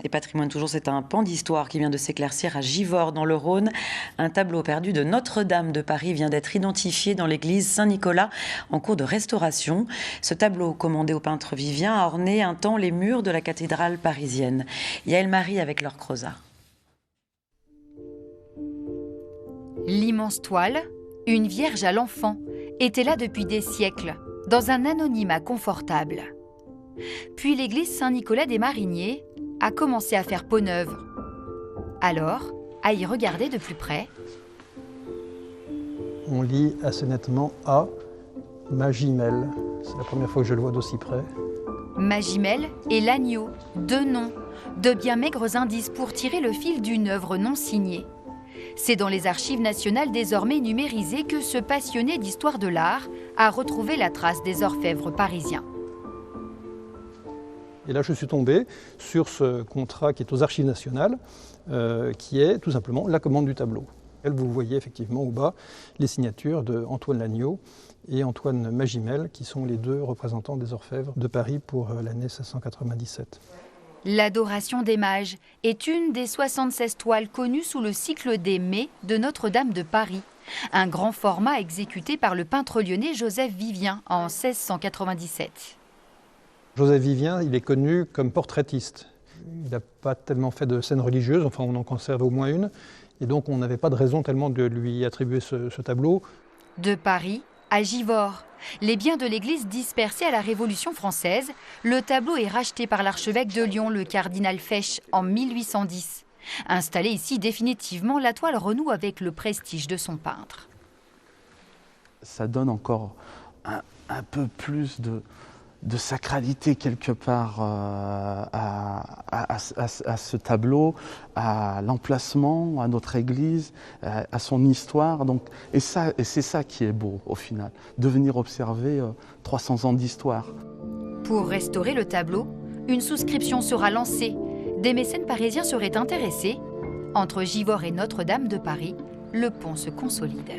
Et Patrimoine toujours, c'est un pan d'histoire qui vient de s'éclaircir à Givors dans le Rhône. Un tableau perdu de Notre-Dame de Paris vient d'être identifié dans l'église Saint-Nicolas en cours de restauration. Ce tableau, commandé au peintre Vivien, a orné un temps les murs de la cathédrale parisienne. Yaël Marie avec Laure Crozat. L'immense toile, une Vierge à l'enfant, était là depuis des siècles, dans un anonymat confortable. Puis l'église Saint-Nicolas des Mariniers a commencé à faire peau neuve. Alors, à y regarder de plus près, on lit assez nettement A, Magimel. C'est la première fois que je le vois d'aussi près. Magimel et l'agneau, deux noms, de bien maigres indices pour tirer le fil d'une œuvre non signée. C'est dans les archives nationales désormais numérisées que ce passionné d'histoire de l'art a retrouvé la trace des orfèvres parisiens. Et là, je suis tombé sur ce contrat qui est aux Archives nationales, qui est tout simplement la commande du tableau. Vous voyez effectivement au bas les signatures de Antoine Lagneau et Antoine Magimel, qui sont les deux représentants des orfèvres de Paris pour l'année 1697. L'Adoration des Mages est une des 76 toiles connues sous le cycle des Mai de Notre-Dame de Paris, un grand format exécuté par le peintre lyonnais Joseph Vivien en 1697. Joseph Vivien, il est connu comme portraitiste. Il n'a pas tellement fait de scènes religieuses, enfin on en conserve au moins une, et donc on n'avait pas de raison tellement de lui attribuer ce tableau. De Paris à Givors, les biens de l'église dispersés à la Révolution française, le tableau est racheté par l'archevêque de Lyon, le cardinal Fesch, en 1810. Installé ici définitivement, la toile renoue avec le prestige de son peintre. Ça donne encore un peu plus de sacralité quelque part à ce tableau, à l'emplacement, à notre église, à son histoire. Donc, et c'est ça qui est beau au final, de venir observer 300 ans d'histoire. Pour restaurer le tableau, une souscription sera lancée. Des mécènes parisiens seraient intéressés. Entre Givors et Notre-Dame de Paris, le pont se consolide.